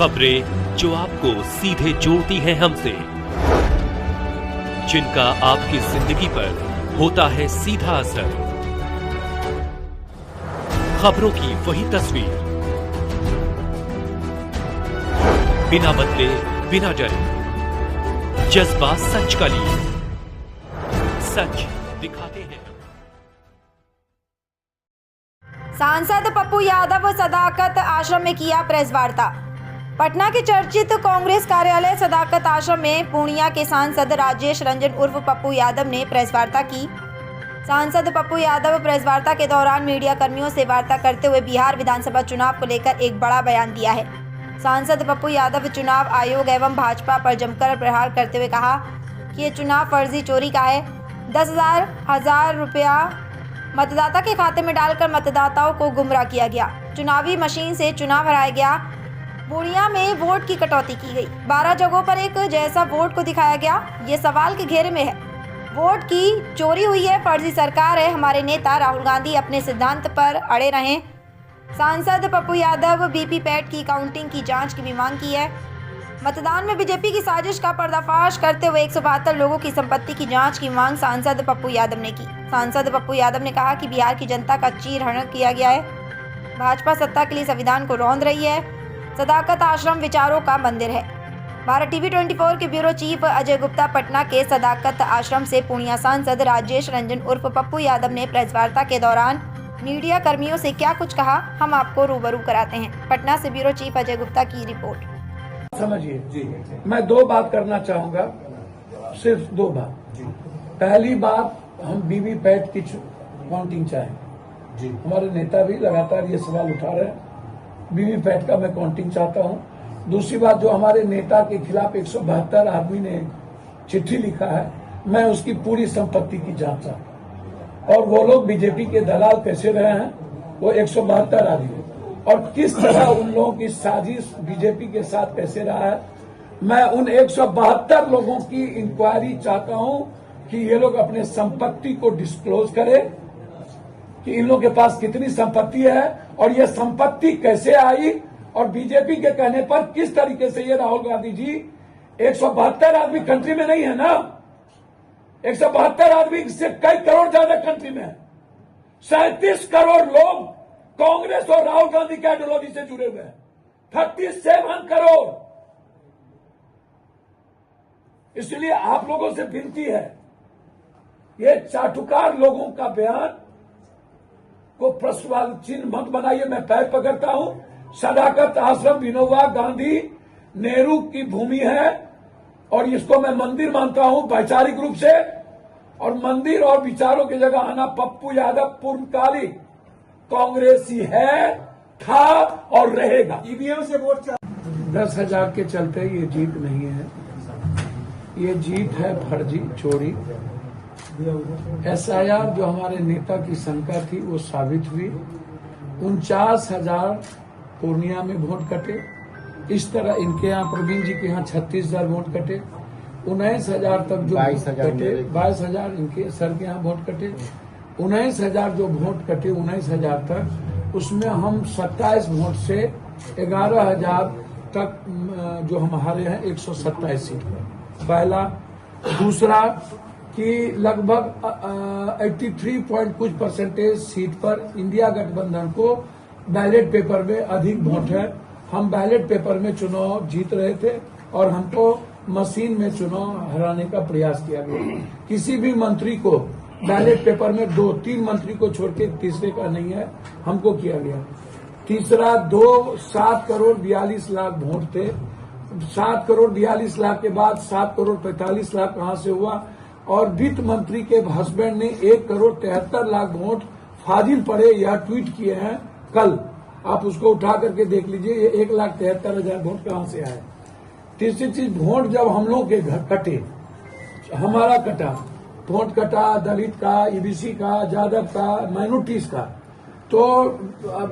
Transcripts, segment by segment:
खबरें जो आपको सीधे जोड़ती हैं हमसे, जिनका आपकी जिंदगी पर होता है सीधा असर। खबरों की वही तस्वीर, बिना बदले बिना डरे, जज्बा सच का लिए, सच दिखाते हैं। सांसद पप्पू यादव सदाकत आश्रम में किया प्रेस वार्ता। पटना के चर्चित कांग्रेस कार्यालय सदाकत आश्रम में पूर्णिया के सांसद राजेश रंजन उर्फ पप्पू यादव ने प्रेस वार्ता की। सांसद पप्पू यादव प्रेस वार्ता के दौरान मीडिया कर्मियों से वार्ता करते हुए बिहार विधानसभा चुनाव को लेकर एक बड़ा बयान दिया है। सांसद पप्पू यादव चुनाव आयोग एवं भाजपा पर जमकर प्रहार करते हुए कहा कि ये चुनाव फर्जी चोरी का है। 10,000 रुपया मतदाता के खाते में डालकर मतदाताओं को गुमराह किया गया। चुनावी मशीन से चुनाव हराया गया। पूर्णिया में वोट की कटौती की गई। 12 जगहों पर एक जैसा वोट को दिखाया गया। ये सवाल के घेरे में है। वोट की चोरी हुई है, फर्जी सरकार है। हमारे नेता राहुल गांधी अपने सिद्धांत पर अड़े रहें। सांसद पप्पू यादव वीवीपैट की काउंटिंग की जांच की भी मांग की है। मतदान में बीजेपी की साजिश का पर्दाफाश करते हुए 172 लोगों की संपत्ति की जांच की मांग सांसद पप्पू यादव ने की। सांसद पप्पू यादव ने कहा कि बिहार की जनता का चीरहरण किया गया है। भाजपा सत्ता के लिए संविधान को रौंद रही है। सदाकत आश्रम विचारों का मंदिर है। भारत टीवी 24 के ब्यूरो चीफ अजय गुप्ता पटना के सदाकत आश्रम से पूर्णिया सांसद राजेश रंजन उर्फ पप्पू यादव ने प्रेस वार्ता के दौरान मीडिया कर्मियों से क्या कुछ कहा, हम आपको रूबरू कराते हैं। पटना से ब्यूरो चीफ अजय गुप्ता की रिपोर्ट। समझिए जी, मैं 2 बात करना चाहूंगा, सिर्फ 2 बात। पहली बात, हम वीवीपैट की काउंटिंग चाहें जी। हमारे नेता भी लगातार ये सवाल उठा रहे हैं। वीवीपैट का मैं काउंटिंग चाहता हूं। दूसरी बात, जो हमारे नेता के खिलाफ 172 आदमी ने चिट्ठी लिखा है, मैं उसकी पूरी संपत्ति की जांच चाहता हूं। और वो लोग बीजेपी के दलाल कैसे रहे हैं, वो 172 आदमी, और किस तरह उन लोगों की साजिश बीजेपी के साथ कैसे रहा है, मैं उन 172 लोगों की इंक्वायरी चाहता हूं कि ये लोग अपने संपत्ति को डिस्क्लोज करें कि इन लोगों के पास कितनी संपत्ति है और ये संपत्ति कैसे आई, और बीजेपी के कहने पर किस तरीके से ये राहुल गांधी जी 172 आदमी कंट्री में नहीं है ना, 172 आदमी से कई करोड़ ज्यादा कंट्री में है। 37 करोड़ लोग कांग्रेस और राहुल गांधी की आइडियोलॉजी से जुड़े हुए हैं। 37 करोड़। इसलिए आप लोगों से विनती है, ये चाटुकार लोगों का बयान को प्रश्नवाची चिन्ह मत बनाइए। मैं पैर पकड़ता हूं। सदाकत आश्रम विनोबा गांधी नेहरू की भूमि है और इसको मैं मंदिर मानता हूं वैचारिक रूप से। और मंदिर और विचारों की जगह आना, पप्पू यादव पूर्णकालिक कांग्रेसी है, था और रहेगा। ईवीएम से वोट 10,000 के चलते ये जीत नहीं है, ये जीत है फर्जी चोरी। SIR जो हमारे नेता की शंका थी वो साबित हुई। 49,000 पूर्णिया में वोट कटे। इस तरह इनके यहाँ, प्रवीण जी के यहाँ 36,000 वोट कटे। 19,000 तक जो कटे, 22,000 इनके सर के यहाँ वोट कटे। 19,000 जो वोट कटे, 19,000 तक, उसमें हम 27 वोट से 11,000 तक जो हम हारे हैं 127 सीट पर। पहला। दूसरा कि लगभग 83 पॉइंट कुछ परसेंटेज सीट पर इंडिया गठबंधन को बैलेट पेपर में अधिक वोट है। हम बैलेट पेपर में चुनाव जीत रहे थे और हमको मशीन में चुनाव हराने का प्रयास किया गया। किसी भी मंत्री को बैलेट पेपर में 2-3 मंत्री को छोड़ के तीसरे का नहीं है, हमको किया गया। तीसरा, 7 करोड़ 42 लाख वोट थे। 7 करोड़ 42 लाख के बाद 7 करोड़ 45 लाख कहां से हुआ, और वित्त मंत्री के हस्बैंड ने 1 करोड़ 73 लाख वोट फाजिल पड़े, यह ट्वीट किए हैं कल। आप उसको उठा करके देख लीजिए, ये 1,73,000 वोट कहां से आए। तीसरी चीज, वोट जब हम लोग के घर कटे, हमारा कटा वोट, कटा दलित का, EBC का, यादव का, माइनॉरिटीज का, तो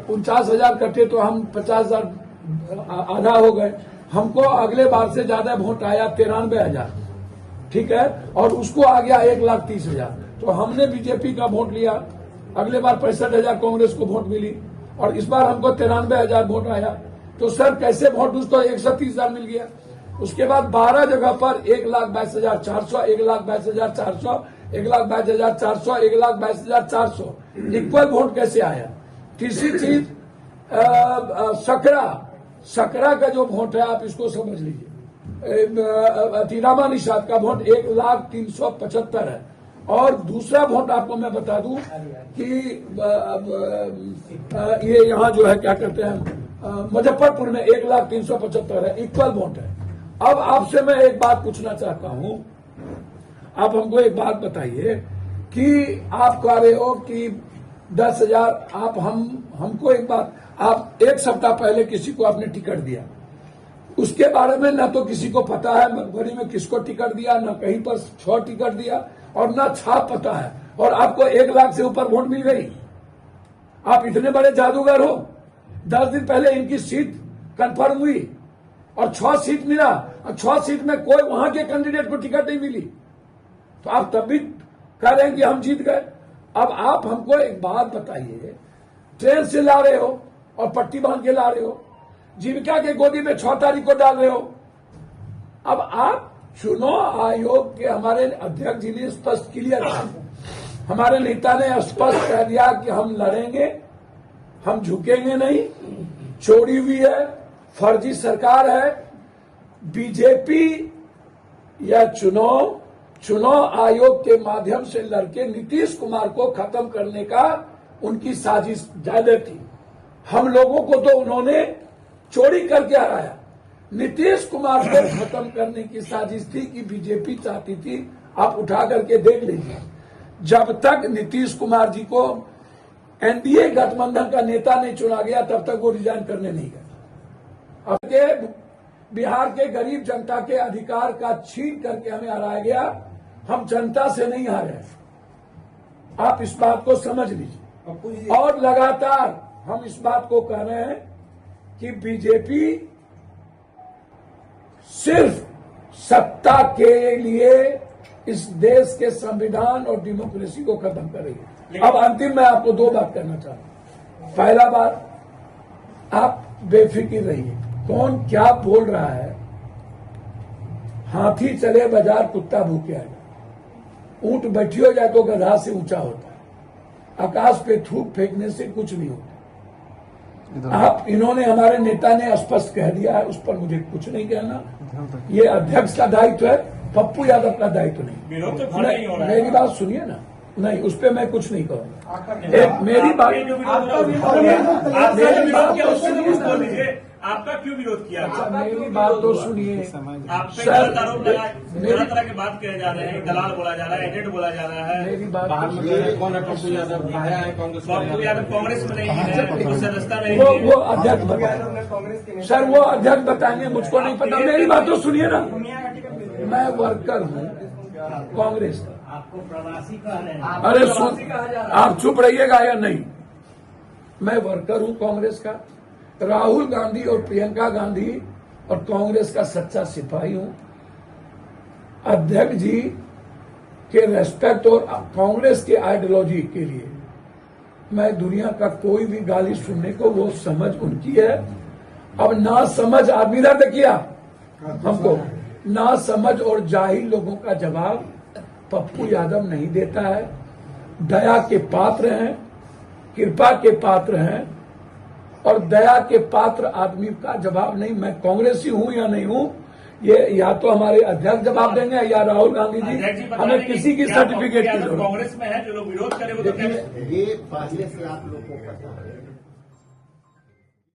49,000 कटे तो हम 50,000 आधा हो गए। हमको अगले बार से ज्यादा वोट आया 93,000, ठीक है, और उसको आ गया 1,30,000। तो हमने बीजेपी का वोट लिया। अगले बार 65,000 कांग्रेस को वोट मिली और इस बार हमको 93,000 वोट आया। तो सर कैसे वोट दूं? तो 130,000 मिल गया। उसके बाद 12 जगह पर 1,22,400, 1,22,400, 1,22,400, 1,22,400 इक्वल वोट कैसे आया? तीसरी चीज सकरा का जो वोट है आप इसको समझ लीजिए। रामा निषाद का वोट 1,03,75 है। और दूसरा वोट आपको मैं बता दूं कि ये यहाँ जो है क्या कहते हैं मुजफ्फरपुर में 1,03,75 है, इक्वल वोट है। अब आपसे मैं एक बात पूछना चाहता हूं, आप हमको एक बात बताइए कि आप कह रहे हो कि 10,000 आप हमको एक बात, आप एक सप्ताह पहले किसी को आपने टिकट दिया, उसके बारे में न तो किसी को पता है मधुबनी में किसको टिकट दिया, न कहीं पर 6 टिकट दिया और न छाप पता है, और आपको 1 लाख से ऊपर वोट मिल गई। आप इतने बड़े जादूगर हो। 10 दिन पहले इनकी सीट कंफर्म हुई और 6 सीट मिला, और 6 सीट में कोई वहां के कैंडिडेट को टिकट नहीं मिली, तो आप तब भी कह रहे हैं कि हम जीत गए। अब आप हमको एक बात बताइए, ट्रेन से ला रहे हो और पट्टी बांध के ला रहे हो, जीविका के गोदी में 6 तारीख को डाल रहे हो। अब आप चुनाव आयोग के हमारे अध्यक्ष जी ने स्पष्ट क्लियर किया, हमारे नेता ने स्पष्ट कह दिया कि हम लड़ेंगे, हम झुकेंगे नहीं, चोरी हुई है, फर्जी सरकार है। बीजेपी या चुनाव आयोग के माध्यम से लड़के नीतीश कुमार को खत्म करने का उनकी साजिश ज्यादा थी। हम लोगों को तो उन्होंने चोरी करके हराया, नीतीश कुमार को खत्म करने की साजिश थी कि बीजेपी चाहती थी। आप उठा करके देख लीजिए, जब तक नीतीश कुमार जी को एनडीए गठबंधन का नेता नहीं चुना गया तब तक वो रिजाइन करने नहीं गए। अब के बिहार के गरीब जनता के अधिकार का छीन करके हमें हराया गया, हम जनता से नहीं हारे। आप इस बात को समझ लीजिए। और लगातार हम इस बात को कह रहे हैं कि बीजेपी सिर्फ सत्ता के लिए इस देश के संविधान और डेमोक्रेसी को खत्म करेगी। अब अंतिम मैं आपको 2 बात करना चाहता हूं। पहला बात, आप बेफिक्र रहिए, कौन क्या बोल रहा है। हाथी चले बाजार कुत्ता भूखे आए, ऊंट बैठियो जाए तो गधा से ऊंचा होता है, आकाश पे थूक फेंकने से कुछ नहीं होता। आप इन्होंने हमारे नेता ने स्पष्ट कह दिया है, उस पर मुझे कुछ नहीं कहना। ये अध्यक्ष का दायित्व है, पप्पू यादव का दायित्व नहीं। मेरी बात सुनिए ना, नहीं उस पर मैं कुछ नहीं कहूंगा। मेरी बात आपका क्यों विरोध किया? मेरी बात तो सुनिए। आप पे गलत आरोप लगाए, तरह तरह की बात किए जा रहे हैं, दलाल बोला जा रहा है, एजेंट बोला जा रहा है। मेरी बात कौन है पप्पू यादव? पप्पू यादव कांग्रेस में नहीं है, सदस्यता नहीं है। वो अध्यक्ष बताएंगे सर, वो अध्यक्ष बताएंगे, मुझको नहीं पता। मेरी बात तो सुनिए ना, मैं वर्कर हूँ कांग्रेस का। आपको प्रवासी कह रहे हैं। अरे सुन, आप चुप रहिएगा या नहीं। मैं वर्कर हूँ कांग्रेस का, राहुल गांधी और प्रियंका गांधी और कांग्रेस का सच्चा सिपाही हूं। अध्यक्ष जी के रेस्पेक्ट और कांग्रेस की आइडियोलॉजी के लिए मैं दुनिया का कोई भी गाली सुनने को, वो समझ उनकी है। अब ना समझ आदमी ना देखिए आप हमको, ना समझ और जाहिल लोगों का जवाब पप्पू यादव नहीं देता है। दया के पात्र हैं, कृपा के पात्र हैं, और दया के पात्र आदमी का जवाब नहीं, मैं कांग्रेसी हूं या नहीं हूं, ये या तो हमारे अध्यक्ष जवाब देंगे या राहुल गांधी जी। हमें किसी की सर्टिफिकेट की जरूरत। कांग्रेस में है जो लोग विरोध करें वो तो ये पहले से आप लोग को पता है